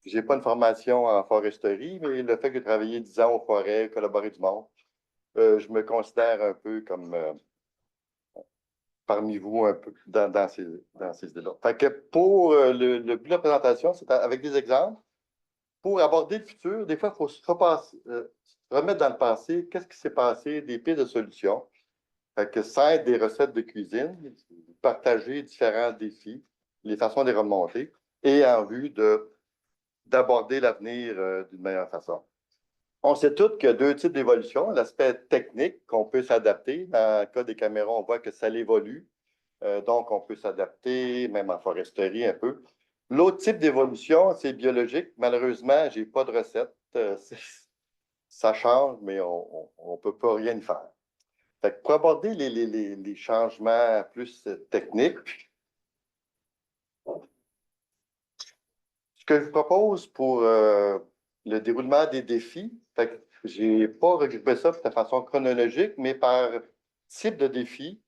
j'ai pas une formation en foresterie, mais le fait que j'ai travaillé 10 ans aux forêts, collaboré du monde, je me considère un peu comme parmi vous, un peu dans ces idées-là. Fait que pour le but de la présentation, c'est avec des exemples. Pour aborder le futur, des fois, il faut se remettre dans le passé, qu'est-ce qui s'est passé, des pistes de solutions. Fait que ça aide des recettes de cuisine, partager différents défis, les façons de les remonter, et en vue d'aborder l'avenir d'une meilleure façon. On sait tous qu'il y a deux types d'évolution. L'aspect technique, qu'on peut s'adapter. Dans le cas des caméras, on voit que ça évolue. Donc, on peut s'adapter, même en foresterie un peu. L'autre type d'évolution, c'est biologique. Malheureusement, je n'ai pas de recette. Ça change, mais on ne peut pas rien y faire. Fait que pour aborder les changements plus techniques, ce que je vous propose pour le déroulement des défis, je n'ai pas regroupé ça de façon chronologique, mais par type de défi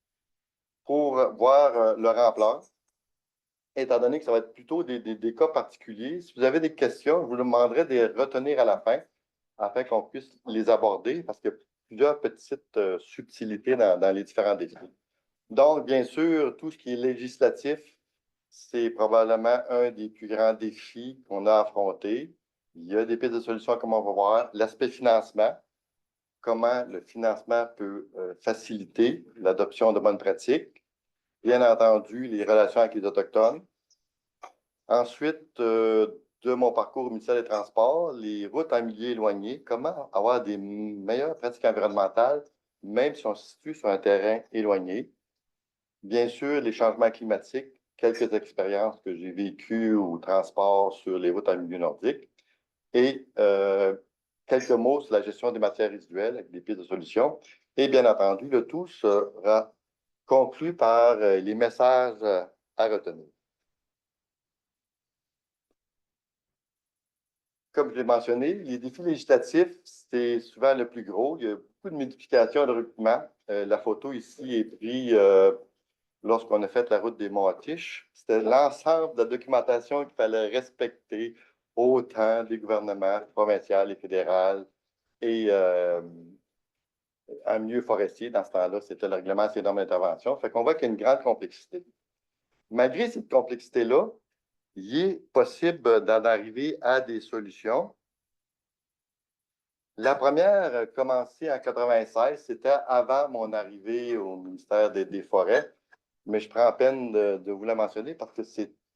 pour voir leur ampleur, étant donné que ça va être plutôt des cas particuliers. Si vous avez des questions, je vous demanderai de les retenir à la fin afin qu'on puisse les aborder parce qu'il y a plusieurs petites subtilités dans les différents défis. Donc, bien sûr, tout ce qui est législatif, c'est probablement un des plus grands défis qu'on a affrontés. Il y a des pistes de solutions, comme on va voir. L'aspect financement, comment le financement peut faciliter l'adoption de bonnes pratiques. Bien entendu, les relations avec les Autochtones. Ensuite, de mon parcours au ministère des Transports, les routes en milieu éloigné, comment avoir des meilleures pratiques environnementales, même si on se situe sur un terrain éloigné. Bien sûr, les changements climatiques, quelques expériences que j'ai vécues au transport sur les routes en milieu nordique et quelques mots sur la gestion des matières résiduelles avec des pistes de solutions. Et bien entendu, le tout sera conclu par les messages à retenir. Comme je l'ai mentionné, les défis législatifs, c'est souvent le plus gros. Il y a beaucoup de modifications de recrutement. La photo ici est prise lorsqu'on a fait la route des Monts-Atiches. C'était l'ensemble de la documentation qu'il fallait respecter autant des gouvernements provinciaux et fédéraux et en milieu forestier. Dans ce temps-là, c'était le règlement des normes d'intervention. Fait qu'on voit qu'il y a une grande complexité. Malgré cette complexité-là, il est possible d'en arriver à des solutions. La première a commencé en 96, c'était avant mon arrivée au ministère des Forêts, mais je prends la peine de vous la mentionner parce que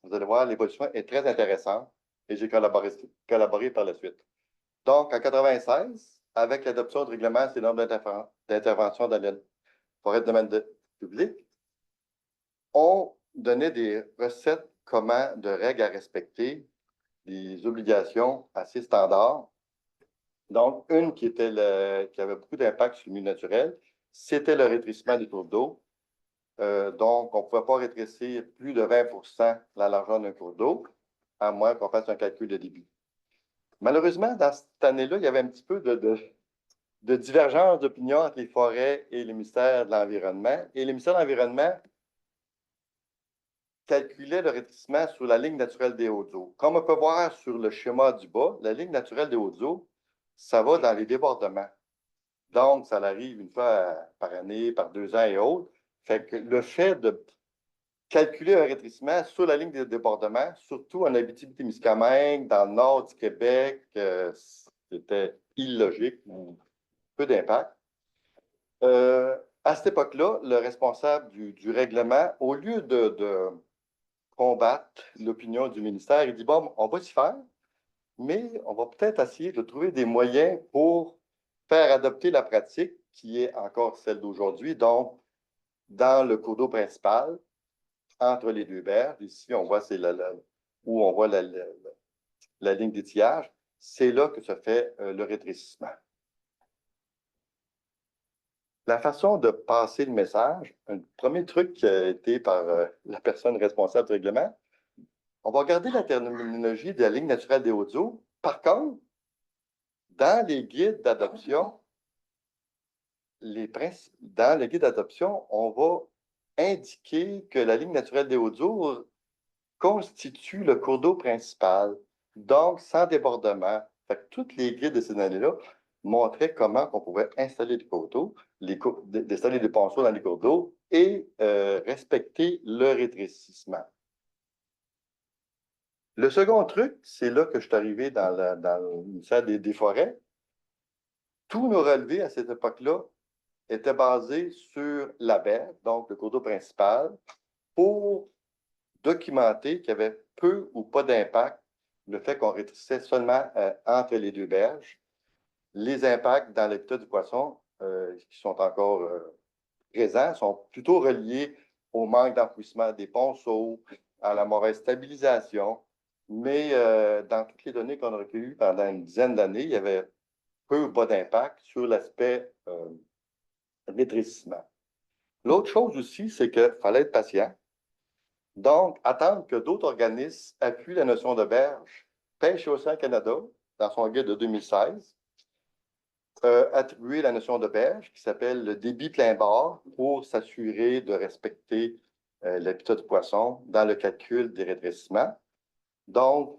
vous allez voir, l'évolution est très intéressante et j'ai collaboré par la suite. Donc, en 96, avec l'adoption du règlement des normes d'intervention dans la forêt de domaine public, on donnait des recettes, de règles à respecter, des obligations assez standards. Donc, une qui avait beaucoup d'impact sur le milieu naturel, c'était le rétrécissement des cours d'eau. Donc, on ne pouvait pas rétrécir plus de 20 la largeur d'un cours d'eau, à moins qu'on fasse un calcul de débit. Malheureusement, dans cette année-là, il y avait un petit peu de divergence d'opinion entre les forêts et le ministère de l'Environnement. Et le ministère de l'Environnement calculait le rétrécissement sur la ligne naturelle des Hautes-Eaux. Comme on peut voir sur le schéma du bas, la ligne naturelle des Hautes-Eaux, ça va dans les débordements. Donc, ça arrive une fois par année, par 2 ans et autres. Fait que le fait de calculer un rétrécissement sur la ligne de débordement, surtout en Abitibi-Témiscamingue, dans le nord du Québec, c'était illogique, peu d'impact. À cette époque-là, le responsable du règlement, au lieu de combattre l'opinion du ministère, il dit, bon, on va s'y faire, mais on va peut-être essayer de trouver des moyens pour faire adopter la pratique qui est encore celle d'aujourd'hui. Donc, dans le cours d'eau principal, entre les deux berges, ici, on voit où on voit la ligne d'étiage, c'est là que se fait le rétrécissement. La façon de passer le message, un premier truc qui a été par la personne responsable du règlement, on va regarder la terminologie de la ligne naturelle des Hautes-Eaux. Par contre, dans les guides d'adoption, on va indiquer que la ligne naturelle des Hautes-Eaux constitue le cours d'eau principal, donc sans débordement. Fait que toutes les guides de ces années-là montraient comment on pouvait installer des cours d'eau, d'installer des ponceaux dans les cours d'eau et respecter le rétrécissement. Le second truc, c'est là que je suis arrivé dans le ministère des Forêts. Tous nos relevés à cette époque-là étaient basés sur la berge, donc le cours d'eau principal, pour documenter qu'il y avait peu ou pas d'impact, le fait qu'on rétrécissait seulement entre les deux berges. Les impacts dans l'habitat du poisson, qui sont encore présents, sont plutôt reliés au manque d'enfouissement des ponceaux, à la mauvaise stabilisation. Mais dans toutes les données qu'on a recueillies pendant une dizaine d'années, il y avait peu ou pas d'impact sur l'aspect rétrécissement. L'autre chose aussi, c'est qu'il fallait être patient. Donc, attendre que d'autres organismes appuient la notion de berge. Pêche et Océan Canada, dans son guide de 2016, attribuer la notion de berge qui s'appelle le débit plein bord pour s'assurer de respecter l'habitat du poisson dans le calcul des rétrécissements. Donc,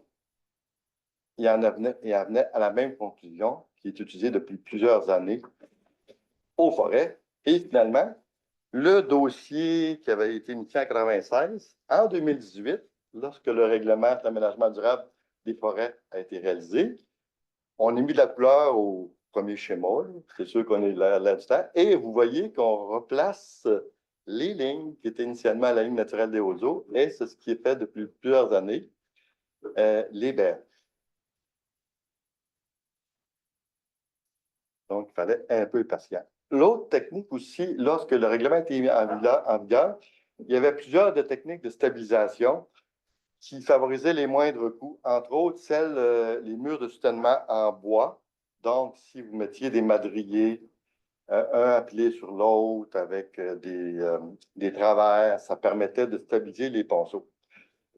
il en venait à la même conclusion qui est utilisée depuis plusieurs années aux forêts. Et finalement, le dossier qui avait été initié en 1996, en 2018, lorsque le règlement d'aménagement durable des forêts a été réalisé, on a mis de la couleur au premier schéma, c'est sûr qu'on est là-dedans, et vous voyez qu'on replace les lignes qui étaient initialement la ligne naturelle des Hauts-Eaux, et c'est ce qui est fait depuis plusieurs années, les berges. Donc, il fallait un peu être patient. L'autre technique aussi, lorsque le règlement a été mis en vigueur, il y avait plusieurs de techniques de stabilisation qui favorisaient les moindres coûts, entre autres les murs de soutènement en bois. Donc, si vous mettiez des madriers, un appuyé sur l'autre avec des travers, ça permettait de stabiliser les ponceaux.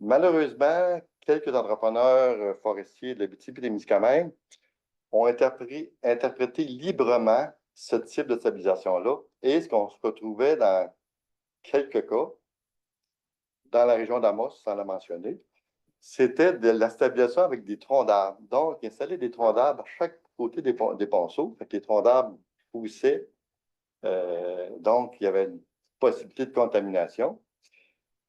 Malheureusement, quelques entrepreneurs forestiers de l'Abitibi-Témiscamingue ont interprété librement ce type de stabilisation-là. Et ce qu'on se retrouvait dans quelques cas, dans la région d'Amos, sans la mentionner, c'était de la stabilisation avec des troncs d'arbres. Donc, installer des troncs d'arbres à chaque côté des ponceaux. Fait que les troncs d'arbres poussaient. Donc, il y avait une possibilité de contamination.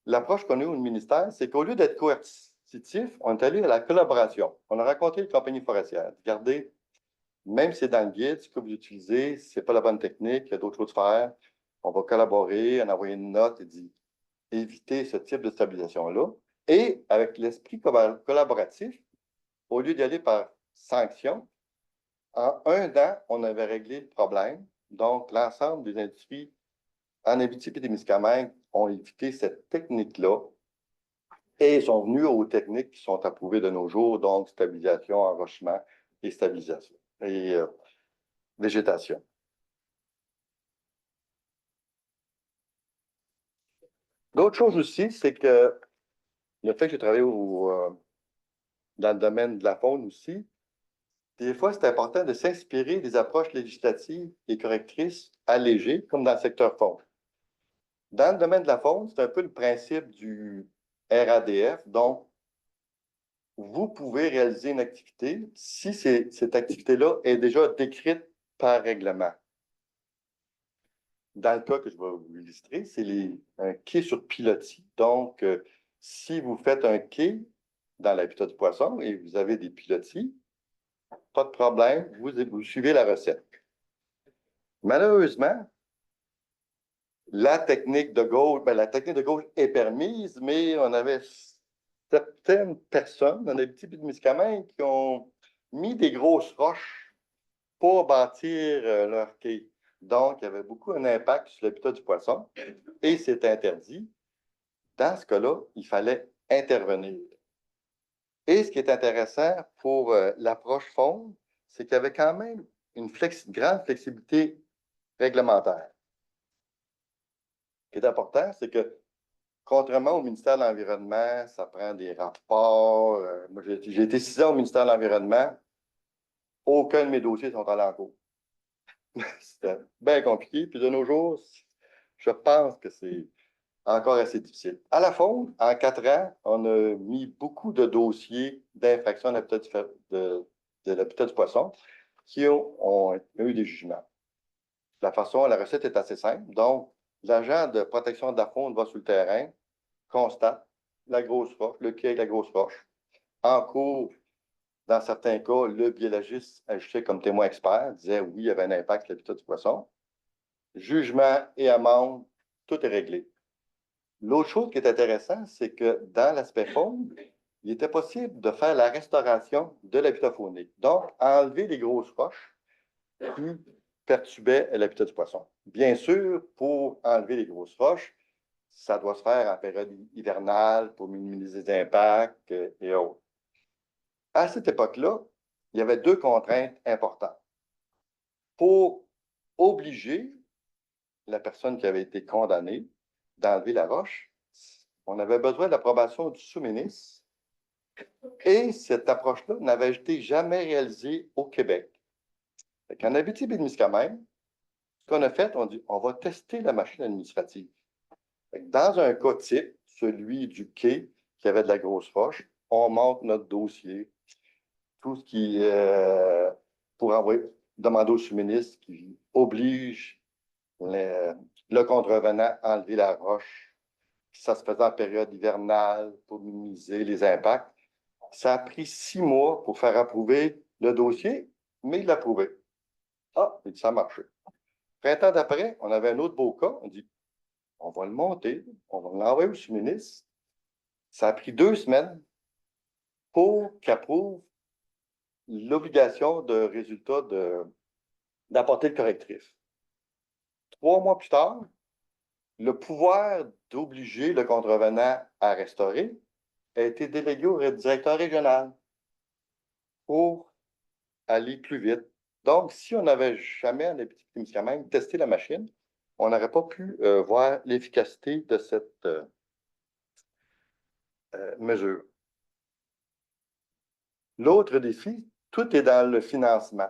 L'approche qu'on a eue au ministère, c'est qu'au lieu d'être coercitif, on est allé à la collaboration. On a rencontré les compagnies forestières. Regardez, même si c'est dans le guide, ce que vous utilisez, ce n'est pas la bonne technique, il y a d'autres choses à faire. On va collaborer, on a envoyé une note et dit éviter ce type de stabilisation-là. Et avec l'esprit collaboratif, au lieu d'y aller par sanction, en un an, on avait réglé le problème. Donc, l'ensemble des industries en Abitibi-Témiscamingue ont évité cette technique-là et sont venus aux techniques qui sont approuvées de nos jours, donc stabilisation, enrochement et stabilisation et végétation. L'autre chose aussi, c'est que le fait que j'ai travaillé dans le domaine de la faune aussi, des fois, c'est important de s'inspirer des approches législatives et correctrices allégées, comme dans le secteur faune. Dans le domaine de la faune, c'est un peu le principe du RADF. Donc, vous pouvez réaliser une activité si cette activité-là est déjà décrite par règlement. Dans le cas que je vais vous illustrer, c'est un quai sur pilotis. Donc, si vous faites un quai dans l'habitat du poisson et vous avez des pilotis, pas de problème, vous suivez la recette. Malheureusement, la technique de gauche est permise, mais on avait certaines personnes dans l'Abitibi-Témiscamingue qui ont mis des grosses roches pour bâtir leur quai. Donc, il y avait beaucoup un impact sur l'habitat du poisson et c'est interdit. Dans ce cas-là, il fallait intervenir. Et ce qui est intéressant pour l'approche faune, c'est qu'il y avait quand même une grande flexibilité réglementaire. Ce qui est important, c'est que, contrairement au ministère de l'Environnement, ça prend des rapports. Moi, j'ai été 6 ans au ministère de l'Environnement. Aucun de mes dossiers sont allés en cours. C'était bien compliqué. Puis de nos jours, je pense que c'est encore assez difficile. À la Faune, en 4 ans, on a mis beaucoup de dossiers d'infraction de l'habitat du poisson qui ont eu des jugements. La recette est assez simple. Donc, l'agent de protection de la faune va sur le terrain, constate la grosse roche, le quai avec la grosse roche. En cours, dans certains cas, le biologiste ajouté comme témoin expert disait oui, il y avait un impact sur l'habitat du poisson. Jugement et amende, tout est réglé. L'autre chose qui est intéressante, c'est que dans l'aspect faune, il était possible de faire la restauration de l'habitat faunique. Donc, enlever les grosses roches qui perturbaient l'habitat du poisson. Bien sûr, pour enlever les grosses roches, ça doit se faire en période hivernale pour minimiser les impacts et autres. À cette époque-là, il y avait 2 contraintes importantes. Pour obliger la personne qui avait été condamnée d'enlever la roche, on avait besoin de l'approbation du sous-ministre et cette approche-là n'avait été jamais réalisée au Québec. En Abitibi-Témiscamingue, ce qu'on a fait, on dit on va tester la machine administrative. Dans un cas type, celui du quai qui avait de la grosse roche, on monte notre dossier, tout ce qui pour demander au sous-ministre qui oblige le contrevenant à enlever la roche. Ça se faisait en période hivernale pour minimiser les impacts. Ça a pris 6 mois pour faire approuver le dossier, mais il l'a approuvé. Ah, ça a marché. Printemps d'après, on avait un autre beau cas. On dit, on va le monter, on va l'envoyer au sous-ministre. Ça a pris 2 semaines pour qu'il approuve l'obligation de résultat d'apporter le correctif. 3 mois plus tard, le pouvoir d'obliger le contrevenant à restaurer a été délégué au directeur régional pour aller plus vite. Donc, si on n'avait jamais, en Abitibi-Témiscamingue, testé la machine, on n'aurait pas pu voir l'efficacité de cette mesure. L'autre défi, tout est dans le financement.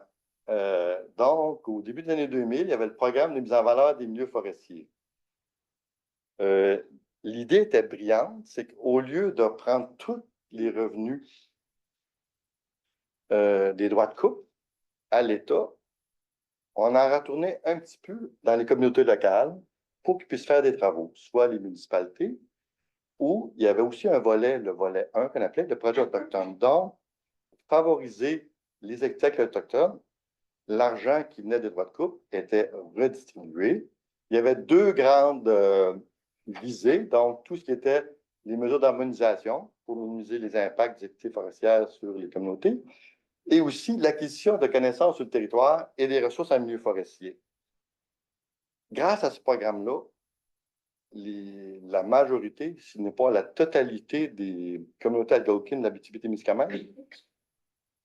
Donc, au début des années 2000, il y avait le programme de mise en valeur des milieux forestiers. L'idée était brillante, c'est qu'au lieu de prendre tous les revenus des droits de coupe à l'État, on en retournait un petit peu dans les communautés locales pour qu'ils puissent faire des travaux, soit les municipalités, ou il y avait aussi un volet, le volet 1 qu'on appelait le projet autochtone. Donc, favoriser les activités autochtones, l'argent qui venait des droits de coupe était redistribué. Il y avait 2 grandes visées, donc tout ce qui était les mesures d'harmonisation pour minimiser les impacts des activités forestières sur les communautés, et aussi l'acquisition de connaissances sur le territoire et des ressources en milieu forestier. Grâce à ce programme-là, la majorité, si ce n'est pas la totalité des communautés algonquines de l'Abitibi-Témiscamingue,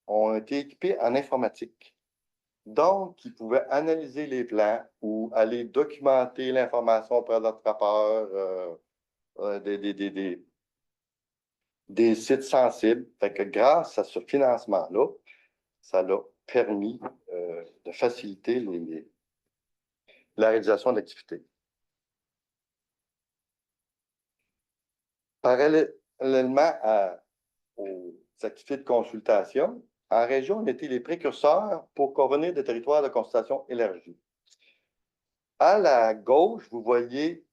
ont été équipées en informatique. Donc, ils pouvaient analyser les plans ou aller documenter l'information auprès de l'attrapeur, des sites sensibles. Fait que grâce à ce financement-là, ça l'a permis de faciliter la réalisation de l'activité. Parallèlement aux activités de consultation, en région, on était les précurseurs pour convenir des territoires de consultation élargie. À la gauche, vous voyez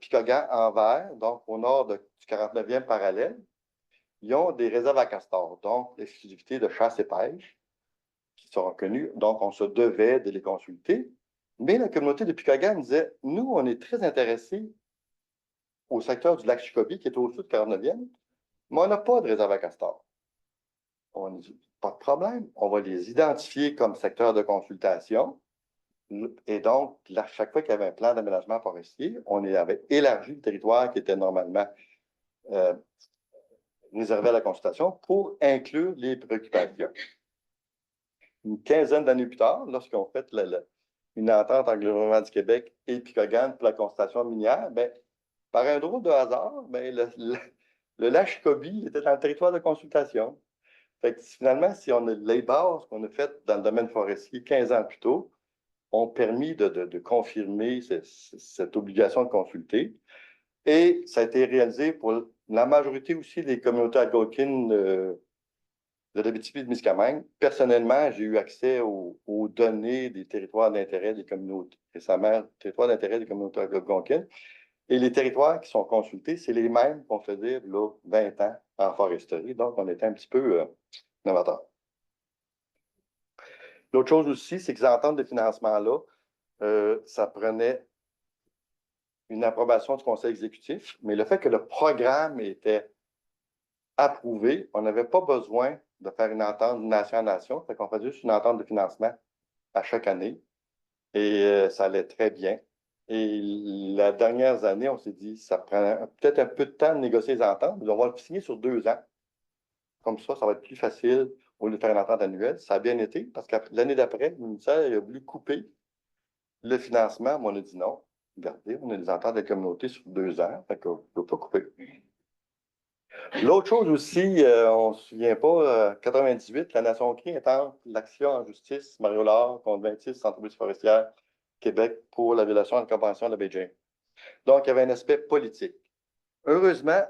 Picogan en vert, donc au nord du 49e parallèle. Ils ont des réserves à castors, donc l'exclusivité de chasse et pêche, qui sont reconnues. Donc, on se devait de les consulter. Mais la communauté de Picogan disait, nous, on est très intéressés au secteur du lac Chicobi, qui est au-dessus du 49e, mais on n'a pas de réserve à castors. On dit, pas de problème, on va les identifier comme secteur de consultation. Et donc, chaque fois qu'il y avait un plan d'aménagement forestier, on avait élargi le territoire qui était normalement réservé à la consultation pour inclure les préoccupations. Une quinzaine d'années plus tard, lorsqu'on fait une entente entre le gouvernement du Québec et Picogan pour la consultation minière, ben, par un drôle de hasard, ben, le lac Chicobi était dans le territoire de consultation. Fait que finalement, si on a les bases qu'on a faites dans le domaine forestier 15 ans plus tôt, ont permis de confirmer cette obligation de consulter. Et ça a été réalisé pour la majorité aussi des communautés algonquines de l'Abitibi-Témiscamingue. Personnellement, j'ai eu accès aux données des territoires d'intérêt des communautés, récemment, territoires d'intérêt des communautés algonquines. Et les territoires qui sont consultés, c'est les mêmes qu'on faisait là, 20 ans en foresterie. Donc, on était un petit peu novateur. L'autre chose aussi, c'est que ces ententes de financement-là, ça prenait une approbation du conseil exécutif, mais le fait que le programme était approuvé, on n'avait pas besoin de faire une entente nation à nation, fait qu'on faisait juste une entente de financement à chaque année, et ça allait très bien. Et les dernières années, on s'est dit, ça prend peut-être un peu de temps de négocier les ententes, mais on va le signer sur 2 ans. Comme ça va être plus facile au lieu de faire une entente annuelle. Ça a bien été, parce que l'année d'après, le ministère a voulu couper le financement, mais on a dit non. Regardez, on a des ententes de communauté sur 2 ans, fait qu'on ne peut pas couper. L'autre chose aussi, on ne se souvient pas, 98, la Nation Crie intente l'action en justice Mario Laure contre 26 entreprises forestières Québec pour la violation de la Convention de Beijing. Donc, il y avait un aspect politique. Heureusement,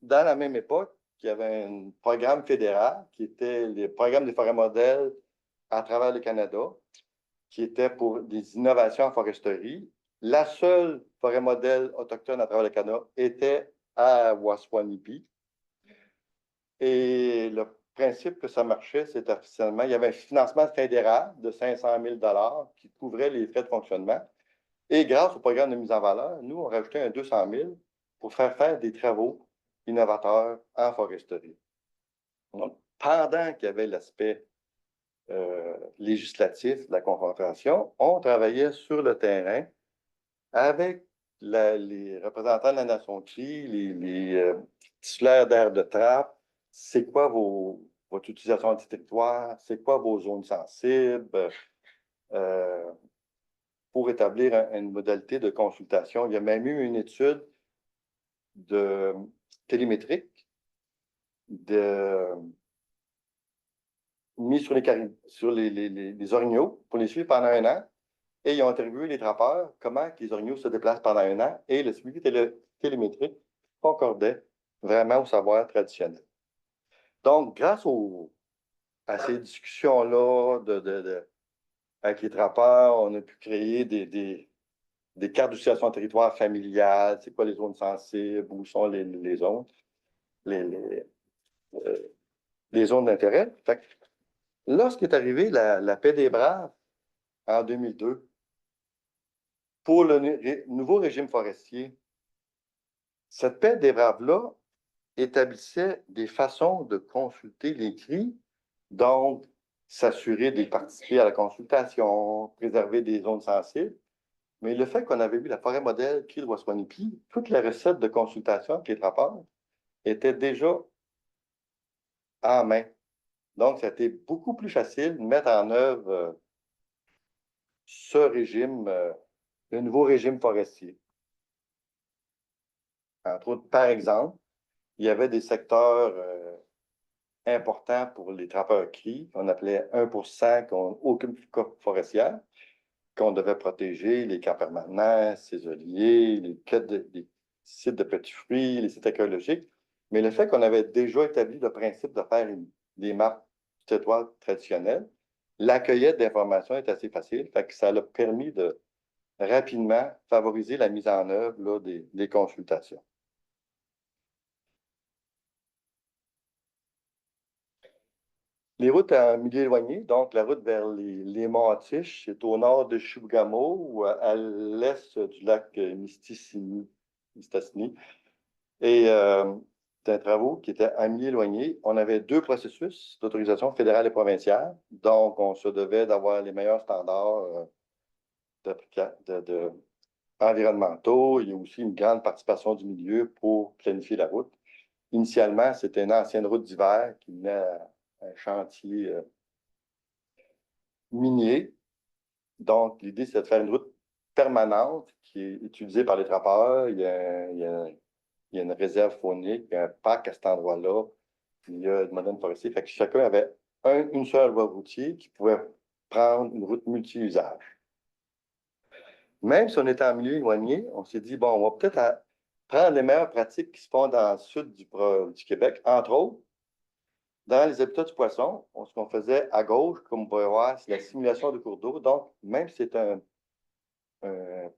dans la même époque, il y avait un programme fédéral qui était le programme des forêts modèles à travers le Canada, qui était pour des innovations en foresterie. La seule forêt modèle autochtone à travers le Canada était à Waswanipi. Et le principe que ça marchait, c'était officiellement, il y avait un financement fédéral de 500 000 qui couvrait les frais de fonctionnement. Et grâce au programme de mise en valeur, nous, on rajoutait un 200 000 pour faire des travaux innovateurs en foresterie. Donc, pendant qu'il y avait l'aspect législatif de la confrontation, on travaillait sur le terrain avec les représentants de la Nation Crie, les titulaires d'aires de trappe. C'est quoi votre utilisation du territoire? C'est quoi vos zones sensibles? Pour établir une modalité de consultation. Il y a même eu une étude de télémétrique mise sur les orignaux pour les suivre pendant 1 an. Et ils ont interviewé les trappeurs, comment les orignaux se déplacent pendant 1 an. Et le suivi télémétrique concordait vraiment au savoir traditionnel. Donc, grâce à ces discussions-là avec les trappeurs, on a pu créer des cartes d'utilisation de territoire familiale, c'est quoi les zones sensibles, où sont les zones, les zones d'intérêt. Lorsqu'est arrivé la paix des Braves en 2002, pour le nouveau régime forestier, cette paix des Braves-là établissait des façons de consulter les cris, donc s'assurer de participer à la consultation, préserver des zones sensibles. Mais le fait qu'on avait vu la forêt modèle cri de Waswanipi, toutes les recettes de consultation avec les trappeurs étaient déjà en main. Donc, ça a été beaucoup plus facile de mettre en œuvre ce régime, le nouveau régime forestier. Entre autres, par exemple, il y avait des secteurs importants pour les trappeurs cris, qu'on appelait 1% qui n'ont aucune forestière, qu'on devait protéger, les camps permanents, saisonniers, les sites de petits fruits, les sites écologiques. Mais le fait qu'on avait déjà établi le principe de faire des maps du territoire traditionnel, l'accueillette d'informations est assez facile. Fait que ça a permis de rapidement favoriser la mise en œuvre là, des consultations. Les routes en milieu éloigné, donc la route vers les monts Atish, c'est au nord de Chibougamau ou à l'est du lac Mistassini. Et c'est un travaux qui était en milieu éloigné. On avait 2 processus d'autorisation fédérale et provinciale. Donc, on se devait d'avoir les meilleurs standards environnementaux. Il y a aussi une grande participation du milieu pour planifier la route. Initialement, c'était une ancienne route d'hiver qui menait à un chantier minier. Donc, l'idée, c'est de faire une route permanente qui est utilisée par les trappeurs. Il y a une réserve faunique, il y a un parc à cet endroit-là. Il y a le modèle forestier. Fait que chacun avait une seule voie routière qui pouvait prendre une route multi-usage. Même si on était en milieu éloigné, on s'est dit, bon, on va peut-être prendre les meilleures pratiques qui se font dans le sud du Québec, entre autres, dans les habitats du poisson, ce qu'on faisait à gauche, comme vous pouvez voir, c'est la simulation de cours d'eau. Donc, même si c'est un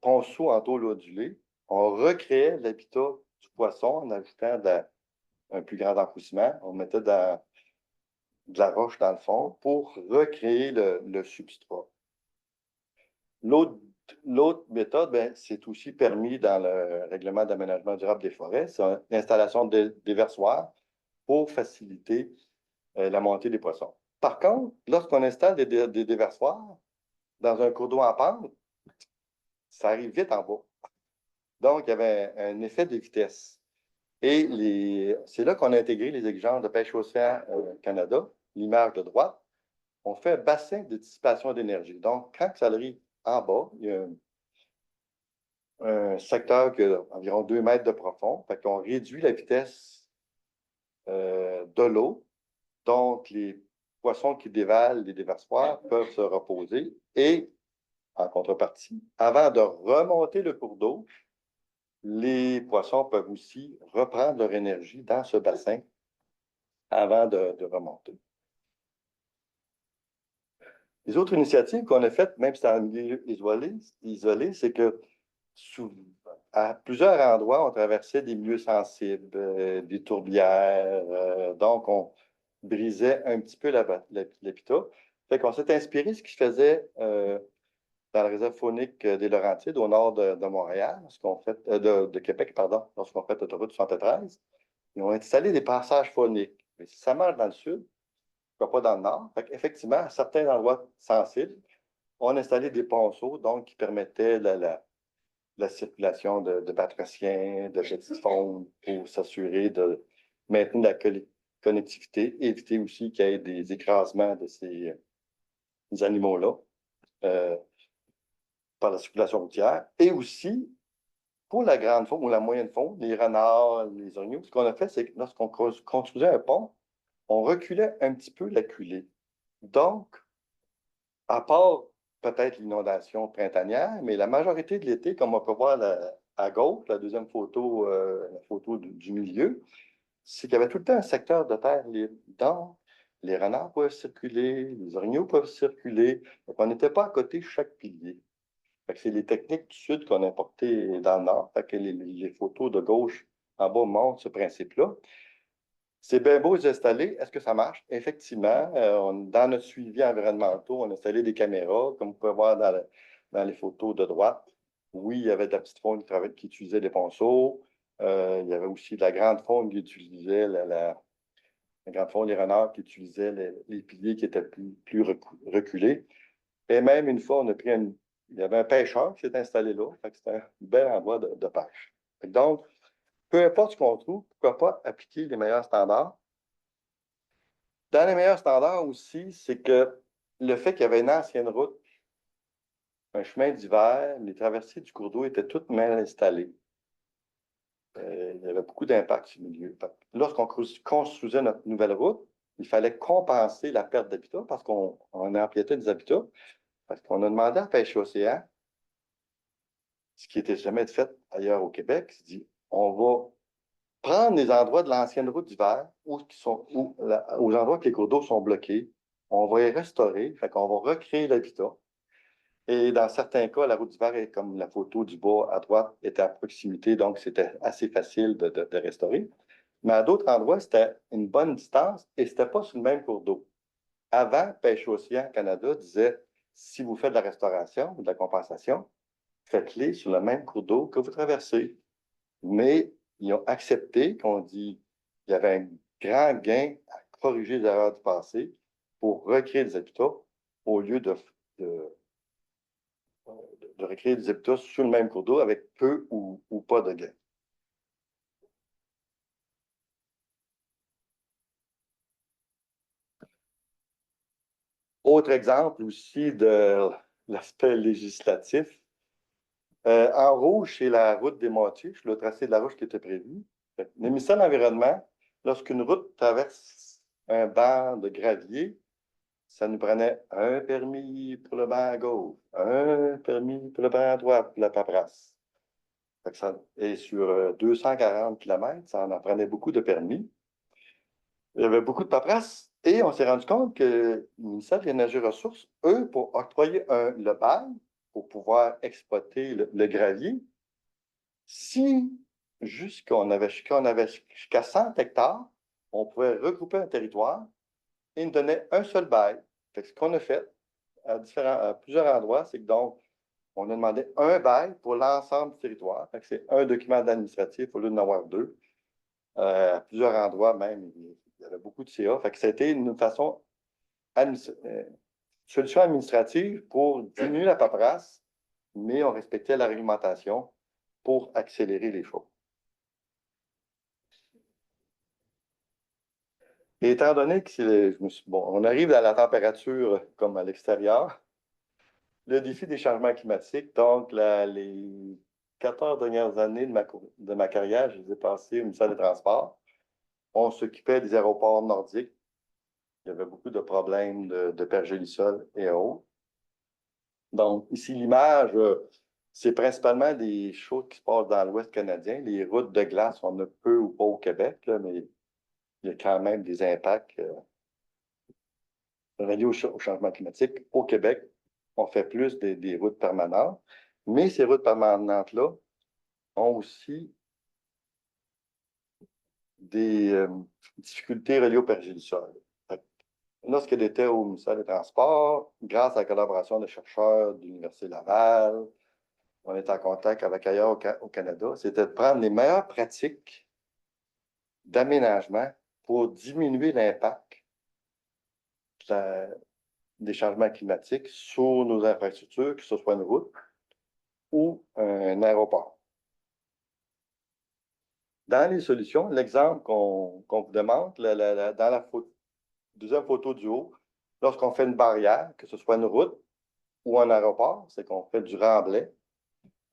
ponceau en taux lodulé, on recréait l'habitat du poisson en ajoutant un plus grand enfouissement. On mettait de la roche dans le fond pour recréer le substrat. L'autre L'autre méthode, ben, c'est aussi permis dans le règlement d'aménagement durable des forêts, c'est l'installation de déversoirs pour faciliter la montée des poissons. Par contre, lorsqu'on installe des déversoirs dans un cours d'eau en pente, ça arrive vite en bas. Donc, il y avait un effet de vitesse. Et c'est là qu'on a intégré les exigences de Pêche Océan Canada, l'image de droite. On fait un bassin de dissipation d'énergie. Donc, quand ça arrive en bas, il y a un secteur qui a environ 2 mètres de profond. Fait qu'on réduit la vitesse de l'eau. Donc, les poissons qui dévalent les déversoirs peuvent se reposer. Et, en contrepartie, avant de remonter le cours d'eau, les poissons peuvent aussi reprendre leur énergie dans ce bassin avant de remonter. Les autres initiatives qu'on a faites, même si c'est en milieu isolé, c'est que à plusieurs endroits, on traversait des milieux sensibles, des tourbières. Donc, on brisait un petit peu l'habitat. Fait qu'on s'est inspiré de ce qui se faisait dans le réserve faunique des Laurentides, au nord de Montréal, de Québec, pardon, lorsqu'on fait l'autoroute 73. Ils ont installé des passages fauniques. Mais si ça marche dans le sud, pourquoi pas dans le nord? Fait qu'effectivement, à certains endroits sensibles, on a installé des ponceaux, donc, qui permettaient la circulation de batraciens, de petites faunes, pour s'assurer de maintenir la connectivité, éviter aussi qu'il y ait des écrasements de ces animaux-là par la circulation routière. Et aussi, pour la grande faune ou la moyenne faune, les renards, les orignaux, ce qu'on a fait, c'est que lorsqu'on construisait un pont, on reculait un petit peu la culée. Donc, à part peut-être l'inondation printanière, mais la majorité de l'été, comme on peut voir à gauche, la deuxième photo, la photo du milieu, c'est qu'il y avait tout le temps un secteur de terre libre. Donc, les renards peuvent circuler, les orignaux peuvent circuler. Donc, on n'était pas à côté de chaque pilier. C'est les techniques du sud qu'on a importées dans le nord. Fait que les photos de gauche en bas montrent ce principe-là. C'est bien beau les installer. Est-ce que ça marche? Effectivement, dans notre suivi environnemental, on a installé des caméras, comme vous pouvez voir dans les photos de droite. Oui, il y avait de la petite faune qui utilisait des ponceaux. Il y avait aussi de la grande faune qui utilisait la grande faune, les renards qui utilisaient les piliers qui étaient plus reculés. Et même une fois, il y avait un pêcheur qui s'est installé là. C'était un bel endroit de pêche. Donc, peu importe ce qu'on trouve, pourquoi pas appliquer les meilleurs standards. Dans les meilleurs standards aussi, c'est que le fait qu'il y avait une ancienne route, un chemin d'hiver, les traversées du cours d'eau étaient toutes mal installées. Il y avait beaucoup d'impact sur le milieu. Lorsqu'on construisait notre nouvelle route, il fallait compenser la perte d'habitat parce qu'on empiétait des habitats. Parce qu'on a demandé à Pêche Océan, ce qui n'était jamais fait ailleurs au Québec, c'est dit on va prendre les endroits de l'ancienne route d'hiver aux endroits que les cours d'eau sont bloqués, on va les restaurer, fait qu'on va recréer l'habitat. Et dans certains cas, la route d'hiver, comme la photo du bas à droite, était à proximité, donc c'était assez facile de restaurer. Mais à d'autres endroits, c'était une bonne distance et c'était pas sur le même cours d'eau. Avant, Pêche Océan Canada disait, si vous faites de la restauration ou de la compensation, faites-les sur le même cours d'eau que vous traversez. Mais ils ont accepté qu'on dit qu'il y avait un grand gain à corriger les erreurs du passé pour recréer des habitats au lieu de recréer des habitats sur le même cours d'eau avec peu ou pas de gains. Autre exemple aussi de l'aspect législatif. En rouge, c'est la route des Moitiés, le tracé de la route qui était prévu. Les ministères de l'Environnement, lorsqu'une route traverse un banc de gravier, ça nous prenait un permis pour le banc à gauche, un permis pour le banc à droite, pour la paperasse. Et sur 240 km, ça en prenait beaucoup de permis. Il y avait beaucoup de paperasse. Et on s'est rendu compte que le ministère de l'Énergie et des Ressources, eux, pour octroyer le bail, pour pouvoir exploiter le gravier, si jusqu'à 100 hectares, on pouvait regrouper un territoire et ils nous donnaient un seul bail. Fait que ce qu'on a fait à plusieurs endroits, c'est que donc, on a demandé un bail pour l'ensemble du territoire. Fait que c'est un document administratif au lieu d'en avoir deux. À plusieurs endroits même, il y avait beaucoup de CA. Fait que c'était une solution administrative pour diminuer la paperasse, mais on respectait la réglementation pour accélérer les choses. Et étant donné que on arrive à la température comme à l'extérieur, le défi des changements climatiques, donc les 14 dernières années de ma carrière, je les ai passées au ministère des Transports. On s'occupait des aéroports nordiques. Il y avait beaucoup de problèmes de pergélisol et autres. Donc, ici, l'image, c'est principalement des choses qui se passent dans l'Ouest canadien. Les routes de glace, on a peu ou pas au Québec, là, mais il y a quand même des impacts reliés au changement climatique. Au Québec, on fait plus des routes permanentes, mais ces routes permanentes-là ont aussi des difficultés reliées au pergélisol. Lorsqu'elle était au ministère des Transports, grâce à la collaboration des chercheurs de l'Université Laval, on est en contact avec ailleurs au Canada, c'était de prendre les meilleures pratiques d'aménagement pour diminuer l'impact des changements climatiques sur nos infrastructures, que ce soit une route ou un aéroport. Dans les solutions, l'exemple qu'on vous demande, dans la deuxième photo du haut, lorsqu'on fait une barrière, que ce soit une route ou un aéroport, c'est qu'on fait du remblai.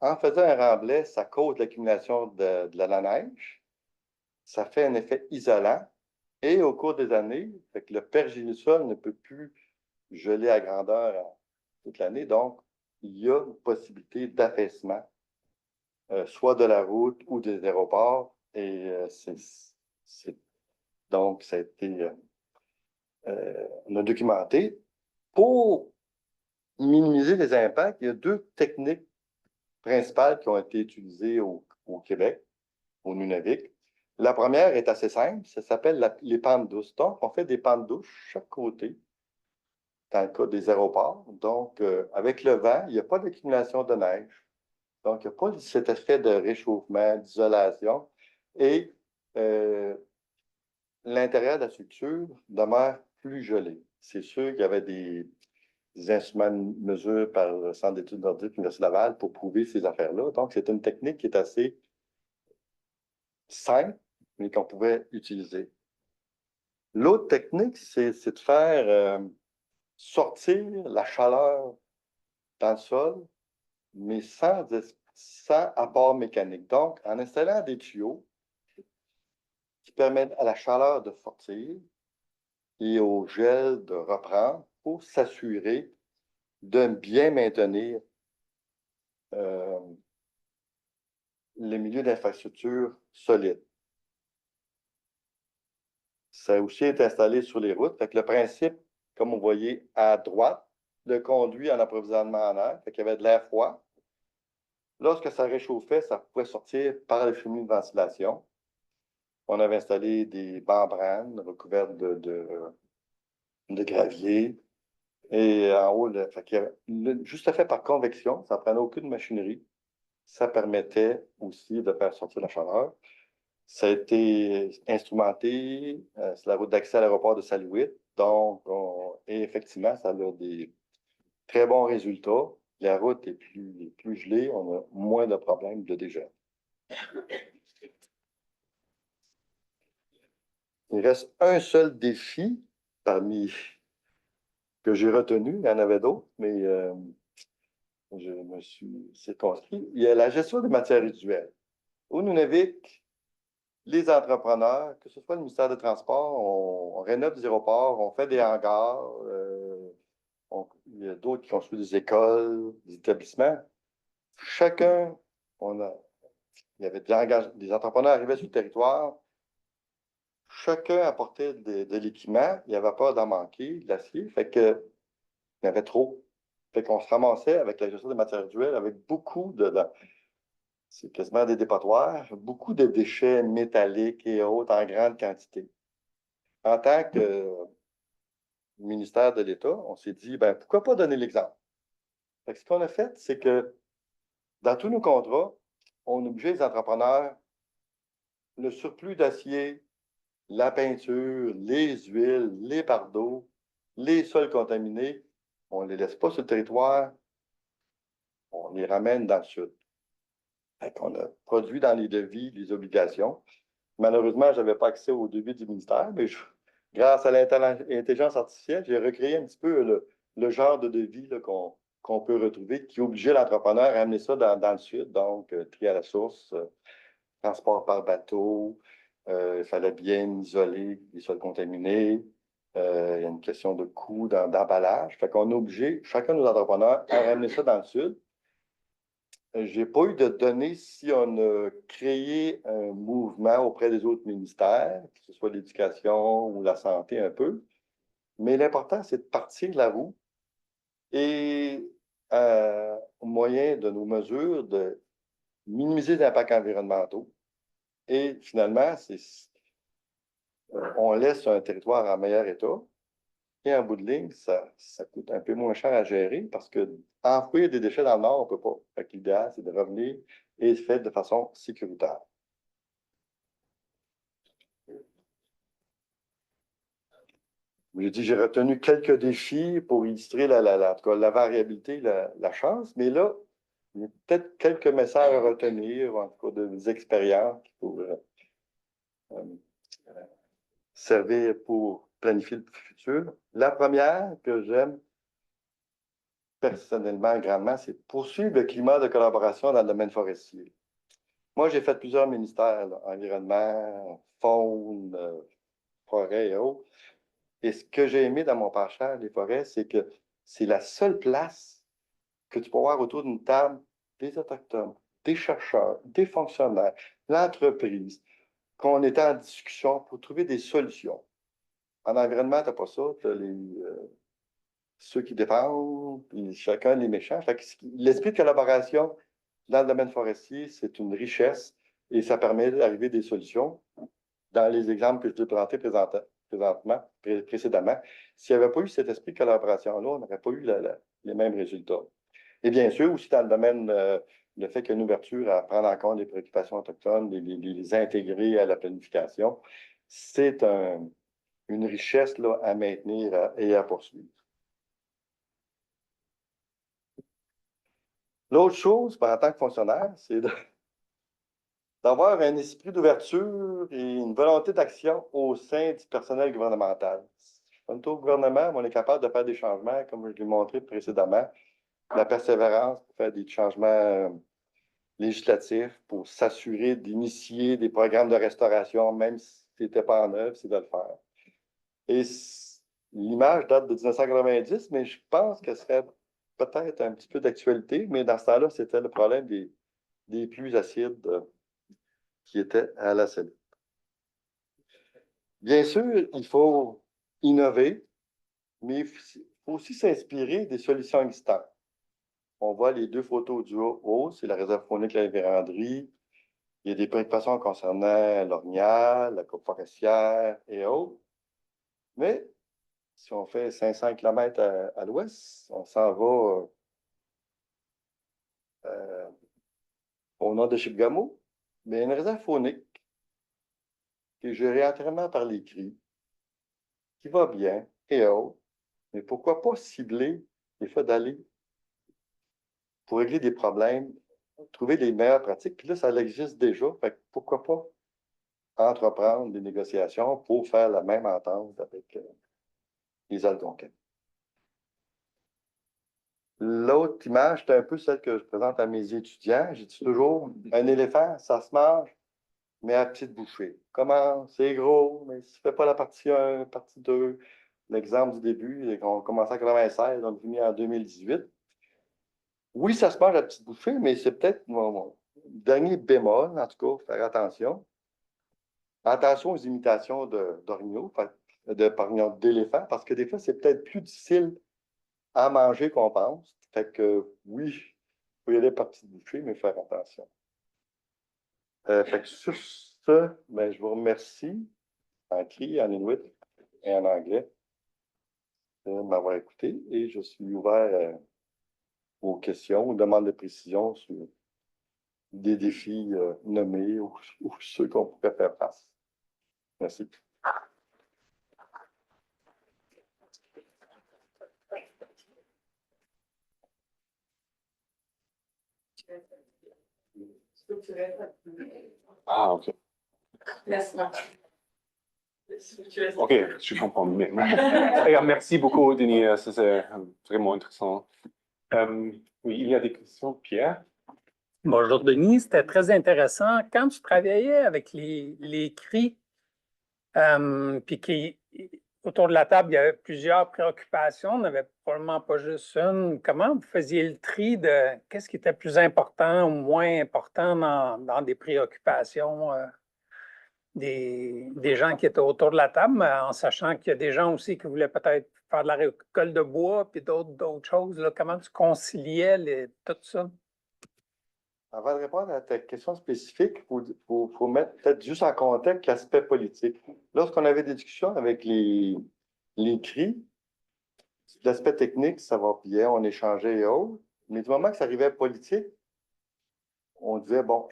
En faisant un remblai, ça cause l'accumulation de la neige, ça fait un effet isolant, et au cours des années, fait que le pergélisol ne peut plus geler à grandeur toute l'année, donc il y a une possibilité d'affaissement, soit de la route ou des aéroports, et donc ça a été, on a documenté. Pour minimiser les impacts, il y a deux techniques principales qui ont été utilisées au Québec, au Nunavik. La première est assez simple, ça s'appelle les pentes douces. Donc, on fait des pentes douces chaque côté, dans le cas des aéroports. Donc, avec le vent, il n'y a pas d'accumulation de neige. Donc, il n'y a pas cet effet de réchauffement, d'isolation. Et l'intérieur de la structure demeure plus gelé. C'est sûr qu'il y avait des instruments de mesure par le Centre d'études nordiques de l'Université Laval pour prouver ces affaires-là. Donc, c'est une technique qui est assez simple, mais qu'on pouvait utiliser. L'autre technique, c'est de faire sortir la chaleur dans le sol, mais sans apport mécanique. Donc, en installant des tuyaux qui permettent à la chaleur de sortir et au gel de reprendre pour s'assurer de bien maintenir les milieux d'infrastructure solides. Ça a aussi été installé sur les routes. Fait que le principe, comme vous voyez à droite, le conduit en approvisionnement en air. Fait qu'il y avait de l'air froid. Lorsque ça réchauffait, ça pouvait sortir par les cheminées de ventilation. On avait installé des membranes recouvertes de gravier. Et en haut, juste fait par convection, ça ne prenait aucune machinerie. Ça permettait aussi de faire sortir la chaleur. Ça a été instrumenté, c'est la route d'accès à l'aéroport de Saint-Louis. Donc, et effectivement, ça a des très bons résultats. La route est plus gelée, on a moins de problèmes de dégel. Il reste un seul défi parmi que j'ai retenu. Il y en avait d'autres, mais je me suis circonscrit. Il y a la gestion des matières résiduelles. Au Nunavik, les entrepreneurs, que ce soit le ministère des Transports, on rénove des aéroports, on fait des hangars, il y a d'autres qui construisent des écoles, des établissements. Chacun, on a il y avait des entrepreneurs arrivaient sur le territoire. Chacun apportait de l'équipement. Il n'y avait pas d'en manquer, de l'acier. Fait que, il y avait trop. Fait qu'on se ramassait avec la gestion des matières duelles avec beaucoup c'est quasiment des dépotoirs, beaucoup de déchets métalliques et autres en grande quantité. En tant que ministère de l'État, on s'est dit, ben, pourquoi pas donner l'exemple? Fait que ce qu'on a fait, c'est que dans tous nos contrats, on obligeait les entrepreneurs, le surplus d'acier, la peinture, les huiles, les bardeaux, les sols contaminés, on ne les laisse pas sur le territoire, on les ramène dans le sud. Fait qu'on a produit dans les devis les obligations. Malheureusement, je n'avais pas accès au devis du ministère, mais grâce à l'intelligence artificielle, j'ai recréé un petit peu le genre de devis qu'on peut retrouver qui obligeait l'entrepreneur à amener ça dans le sud, donc tri à la source, transport par bateau, il fallait bien isoler les sols contaminés, il y a une question de coût d'emballage. Fait qu'on a obligé chacun de nos entrepreneurs à ramener ça dans le sud. Je n'ai pas eu de données si on a créé un mouvement auprès des autres ministères, que ce soit l'éducation ou la santé un peu. Mais l'important, c'est de partir de la roue et au moyen de nos mesures, de minimiser les impacts environnementaux. Et finalement, on laisse un territoire en meilleur état. Et en bout de ligne, ça coûte un peu moins cher à gérer parce que enfouir des déchets dans le nord, on ne peut pas. Fait que l'idéal, c'est de revenir et de faire de façon sécuritaire. J'ai dit, j'ai retenu quelques défis pour illustrer en tout cas, la variabilité, la chance, mais là, il y a peut-être quelques messages à retenir, en tout cas des expériences qui pourraient servir pour planifier le futur. La première que j'aime personnellement grandement, c'est poursuivre le climat de collaboration dans le domaine forestier. Moi, j'ai fait plusieurs ministères, là, environnement, faune, forêt et autres. Et ce que j'ai aimé dans mon parchage, les forêts, c'est que c'est la seule place que tu peux avoir autour d'une table des Autochtones, des chercheurs, des fonctionnaires, l'entreprise, qu'on était en discussion pour trouver des solutions. En environnement, tu n'as pas ça, tu as ceux qui défendent, puis chacun les méchants. L'esprit de collaboration dans le domaine forestier, c'est une richesse et ça permet d'arriver à des solutions. Dans les exemples que je t'ai présentés précédemment, s'il n'y avait pas eu cet esprit de collaboration-là, on n'aurait pas eu les mêmes résultats. Et bien sûr, aussi dans le domaine, le fait qu'il y a une ouverture à prendre en compte les préoccupations autochtones, les intégrer à la planification, c'est une richesse là, à maintenir et à poursuivre. L'autre chose, en tant que fonctionnaire, c'est d'avoir un esprit d'ouverture et une volonté d'action au sein du personnel gouvernemental. Quant au gouvernement, on est capable de faire des changements, comme je l'ai montré précédemment, la persévérance pour faire des changements législatifs, pour s'assurer d'initier des programmes de restauration, même si ce n'était pas en œuvre, c'est de le faire. Et l'image date de 1990, mais je pense qu'elle serait peut-être un petit peu d'actualité, mais dans ce temps-là, c'était le problème des pluies acides qui étaient à la cellule. Bien sûr, il faut innover, mais il faut aussi s'inspirer des solutions existantes. On voit les deux photos du haut, c'est la réserve faunique La Vérandrie. Il y a des préoccupations concernant l'orignal, la coupe forestière et autres. Mais si on fait 500 km à l'ouest, on s'en va au nord de Chibougamau, mais il y a une réserve faunique qui est gérée entièrement par les cris, qui va bien et autres. Mais pourquoi pas cibler les fois d'aller pour régler des problèmes, trouver les meilleures pratiques. Puis là, ça existe déjà. Fait que pourquoi pas entreprendre des négociations pour faire la même entente avec les Algonquins. L'autre image, c'est un peu celle que je présente à mes étudiants. J'ai dit toujours, un éléphant, ça se mange, mais à petite bouchée. Comment? C'est gros, mais si tu ne fais pas la partie 1, partie 2, l'exemple du début, on commençait en 96, on est venu en 2018. Oui, ça se mange à petite bouchée, mais c'est peut-être dernier bémol, en tout cas, faire attention. Attention aux imitations d'orignaux, pardon, d'éléphants, parce que des fois, c'est peut-être plus difficile à manger qu'on pense. Fait que oui, il faut y aller par petites bouchées, mais faire attention. Fait que sur ce, ben, je vous remercie en cri, en inuit et en anglais de m'avoir écouté et je suis ouvert aux questions, aux demandes de précision sur des défis nommés ou ceux qu'on pourrait faire face. Merci. Ah, OK. OK, je comprends maintenant. Et, merci beaucoup, Denis. C'est vraiment intéressant. Oui, il y a des questions, Pierre? Bonjour Denis, c'était très intéressant. Quand tu travaillais avec les cris, puis autour de la table, il y avait plusieurs préoccupations, on n'avait probablement pas juste une. Comment vous faisiez le tri de qu'est-ce qui était plus important ou moins important dans des préoccupations des gens qui étaient autour de la table, mais en sachant qu'il y a des gens aussi qui voulaient peut-être faire de la récolte de bois puis d'autres choses, là. Comment tu conciliais tout ça? Avant de répondre à ta question spécifique, il faut mettre peut-être juste en contexte l'aspect politique. Lorsqu'on avait des discussions avec les CRI, l'aspect technique, ça va bien, on échangeait et autres, mais du moment que ça arrivait politique, on disait, bon,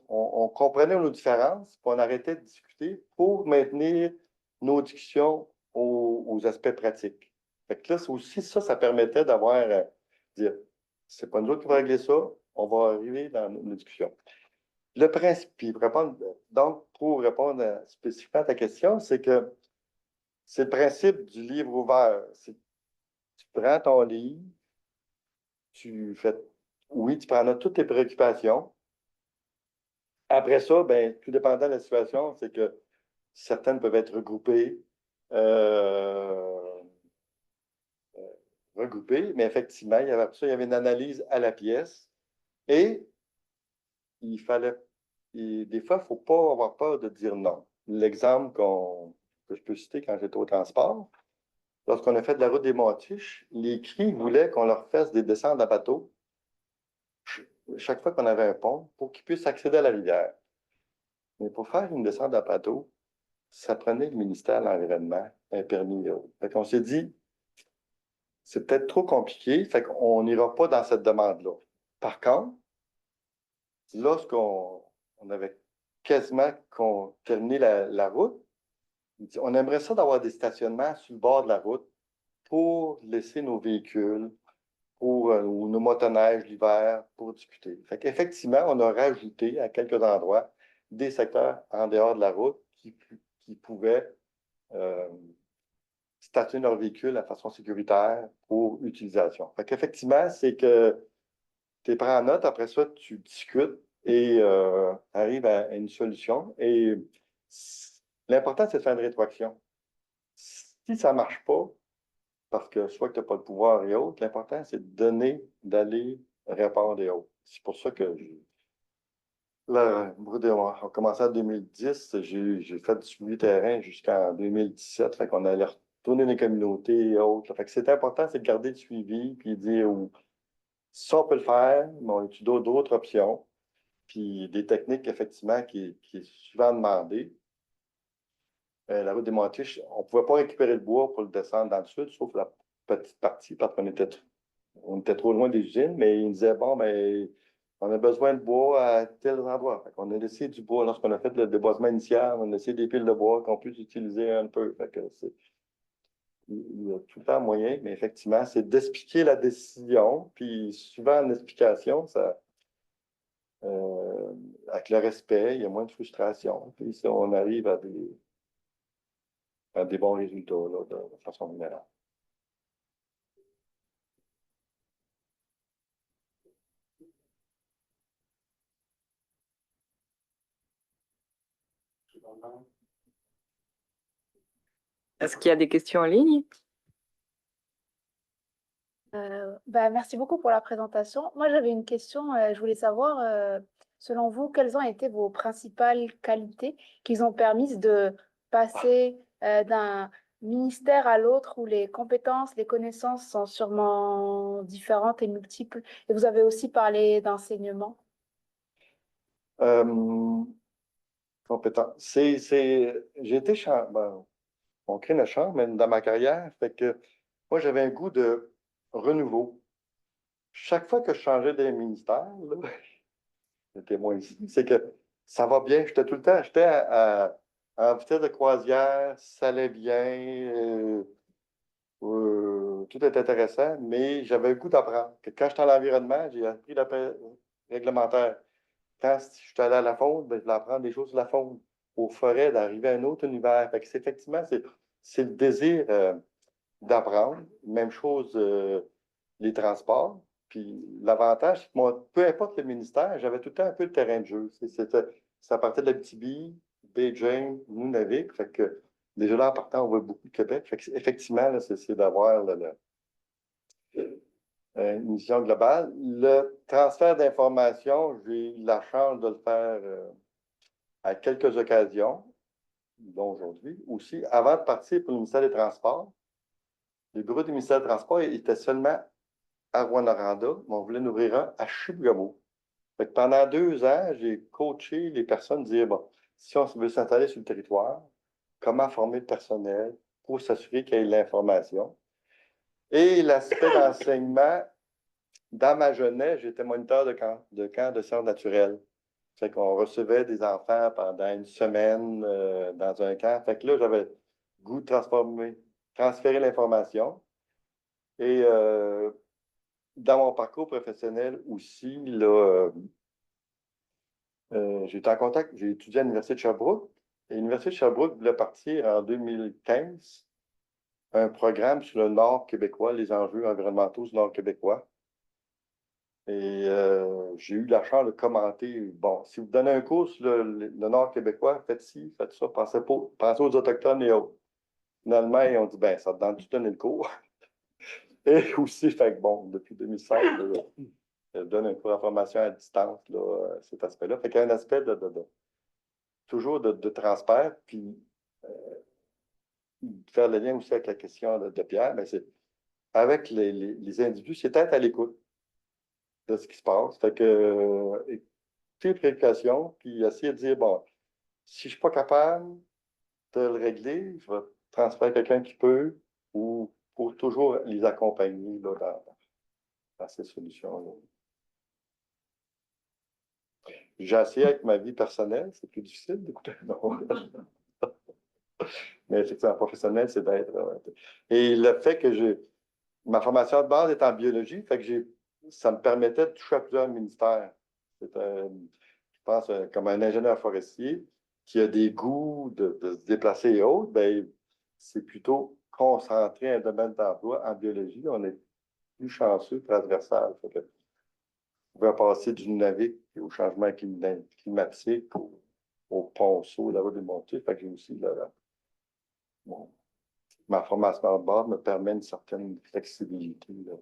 on comprenait nos différences, puis on arrêtait de discuter pour maintenir nos discussions aux aspects pratiques. Fait que là, aussi, ça permettait d'avoir, dire, c'est pas nous autres qui va régler ça, on va arriver dans nos discussions. Le principe, puis pour répondre spécifiquement à ta question, c'est que c'est le principe du livre ouvert. Tu prends ton livre, tu fais, oui, tu prends note de toutes tes préoccupations. Après ça, ben, tout dépendant de la situation, c'est que certaines peuvent être regroupées, mais effectivement, il y avait une analyse à la pièce et il fallait, des fois, il ne faut pas avoir peur de dire non. L'exemple que je peux citer quand j'étais au transport, lorsqu'on a fait de la route des Montiches, les CRI voulaient qu'on leur fasse des descentes à bateau chaque fois qu'on avait un pont pour qu'ils puissent accéder à la rivière. Mais pour faire une descente à bateau, ça prenait le ministère de l'Environnement, un permis. Fait qu'on s'est dit, c'est peut-être trop compliqué, fait qu'on n'ira pas dans cette demande-là. Par contre, lorsqu'on avait quasiment terminé la route, on aimerait ça d'avoir des stationnements sur le bord de la route pour laisser nos véhicules ou nos motoneiges l'hiver pour discuter. Fait qu'effectivement, on a rajouté à quelques endroits des secteurs en dehors de la route qui pouvaient stationner leur véhicule de façon sécuritaire pour utilisation. Fait qu'effectivement, c'est que tu prends en note, après ça, tu discutes et arrives à une solution. Et l'important, c'est de faire une rétroaction. Si ça ne marche pas, parce que soit que tu n'as pas de pouvoir et autres, l'important, c'est de donner, d'aller répondre et autres. C'est pour ça que là, on a commencé en 2010, j'ai fait du suivi terrain jusqu'en 2017, fait qu'on allait retourner dans les communautés et autres. Fait que c'est important, c'est de garder le suivi, puis dire ça, on peut le faire, mais on étudie d'autres options, puis des techniques, effectivement, qui est souvent demandée. La route des Montiches, on ne pouvait pas récupérer le bois pour le descendre dans le sud, sauf la petite partie, parce qu'on était trop loin des usines, mais ils disaient, bon, mais on a besoin de bois à tel endroit. Fait qu'on a laissé du bois, lorsqu'on a fait le déboisement initial, on a laissé des piles de bois qu'on puisse utiliser un peu. Fait que il y a tout le temps moyen, mais effectivement, c'est d'expliquer la décision, puis souvent, en explication, avec le respect, il y a moins de frustration, puis ça, on arrive à des bons résultats là, de façon générale. Est-ce qu'il y a des questions en ligne? Merci beaucoup pour la présentation. Moi, j'avais une question. Je voulais savoir selon vous, quelles ont été vos principales qualités qui ont permis de passer d'un ministère à l'autre où les compétences, les connaissances sont sûrement différentes et multiples? Et vous avez aussi parlé d'enseignement. Compétent. J'ai été on crée une chambre, mais dans ma carrière, fait que moi, j'avais un goût de renouveau. Chaque fois que je changeais des ministères, là, le témoin ici, c'est que ça va bien. J'étais tout le temps, en vitesse de croisière, ça allait bien, tout est intéressant, mais j'avais le goût d'apprendre. Que quand j'étais dans l'environnement, j'ai appris la paix réglementaire. Quand je suis allé à la faune, ben, je voulais apprendre des choses sur la faune. Aux forêts, d'arriver à un autre univers. Fait que effectivement, c'est le désir d'apprendre. Même chose, les transports. Puis l'avantage, c'est que moi, peu importe le ministère, j'avais tout le temps un peu de terrain de jeu. Ça partait de l'Abitibi, Baie-James, Nunavik. Fait que déjà là, en partant, on voit beaucoup de Québec. Fait que, effectivement, là, c'est d'avoir une mission globale. Le transfert d'informations, j'ai eu la chance de le faire à quelques occasions, dont aujourd'hui aussi. Avant de partir pour le ministère des Transports, le bureau du ministère des Transports était seulement à Rwanda, mais on voulait en ouvrir un à Chibougamau. Fait que pendant 2 ans, j'ai coaché les personnes, dire, bon, si on veut s'installer sur le territoire, comment former le personnel pour s'assurer qu'il y ait l'information. Et l'aspect d'enseignement, dans ma jeunesse, j'étais moniteur de camp de sciences naturelles. Fait qu'on recevait des enfants pendant une semaine dans un camp. Fait que là, j'avais le goût de transférer l'information. Et dans mon parcours professionnel aussi, là, j'étais en contact, j'ai étudié à l'Université de Sherbrooke. Et l'Université de Sherbrooke voulait partir en 2015 un programme sur le Nord québécois, les enjeux environnementaux du Nord québécois. Et j'ai eu la chance de commenter. Bon, si vous donnez un cours sur le Nord québécois, faites ci, faites ça, pensez aux Autochtones et autres. Finalement, ils ont dit, ben, ça te donne-tu donner le cours? Et aussi, fait que bon, depuis 2016, là, je donne un cours de formation à distance, là, cet aspect-là. Fait qu'il y a un aspect toujours de transfert, puis faire le lien aussi avec la question de Pierre, ben, c'est avec les individus, c'est être à l'écoute de ce qui se passe. Fait que, écouter les préoccupations, puis essayer de dire, bon, si je ne suis pas capable de le régler, je vais transférer quelqu'un qui peut, ou pour toujours les accompagner là, dans ces solutions-là. J'ai essayé avec ma vie personnelle, c'est plus difficile d'écouter. Mais effectivement, professionnel, c'est d'être. Et le fait que ma formation de base est en biologie, fait que ça me permettait de toucher à plusieurs ministères. Je pense, comme un ingénieur forestier qui a des goûts de se déplacer et autres, ben, c'est plutôt concentré un domaine d'emploi en biologie. On est plus chanceux, transversal. Fait que on va passer du Nunavik au changement climatique, au ponceau, la route des montées. Fait que j'ai aussi bon, ma formation de base me permet une certaine flexibilité là,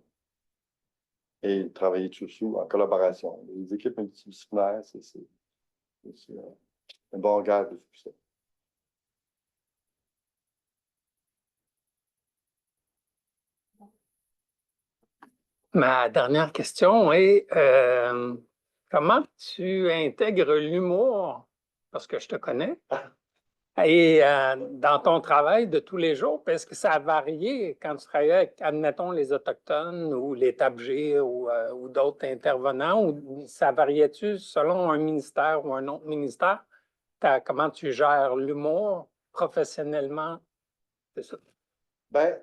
et travailler dessus en collaboration. Les équipes multidisciplinaires, c'est un bon gage de succès. Ma dernière question est comment tu intègres l'humour, parce que je te connais, et dans ton travail de tous les jours, parce que ça a varié quand tu travaillais avec, admettons, les Autochtones ou les Tabgés ou d'autres intervenants, ou ça variait-tu selon un ministère ou un autre ministère? Comment tu gères l'humour professionnellement? C'est ça. Ben,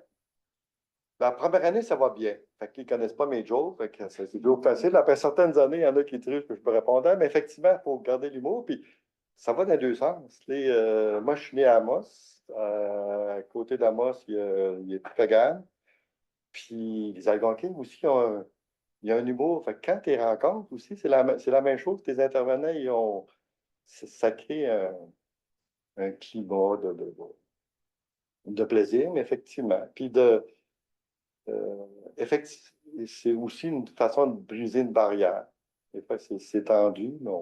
la première année, ça va bien. Fait qu'ils ne connaissent pas mes jokes, fait que c'est toujours facile. Après certaines années, il y en a qui trichent que je peux répondre, mais effectivement, il faut garder l'humour. Puis ça va dans les deux sens. Moi, je suis né à Amos. À côté d'Amos, il y a Picagane. Puis les Algonquins aussi, il y a un humour. Fait que quand tu les rencontres aussi, c'est la même chose. Tes intervenants, ça crée un climat de plaisir, mais effectivement. Puis c'est aussi une façon de briser une barrière. Des fois, c'est tendu, mais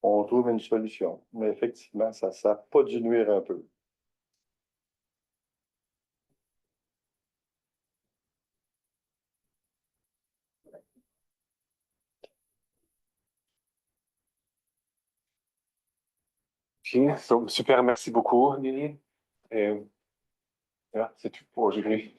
on trouve une solution. Mais effectivement, ça n'a pas dû nuire un peu. Ok, donc, super, merci beaucoup, Lily. Et voilà, c'est tout pour aujourd'hui.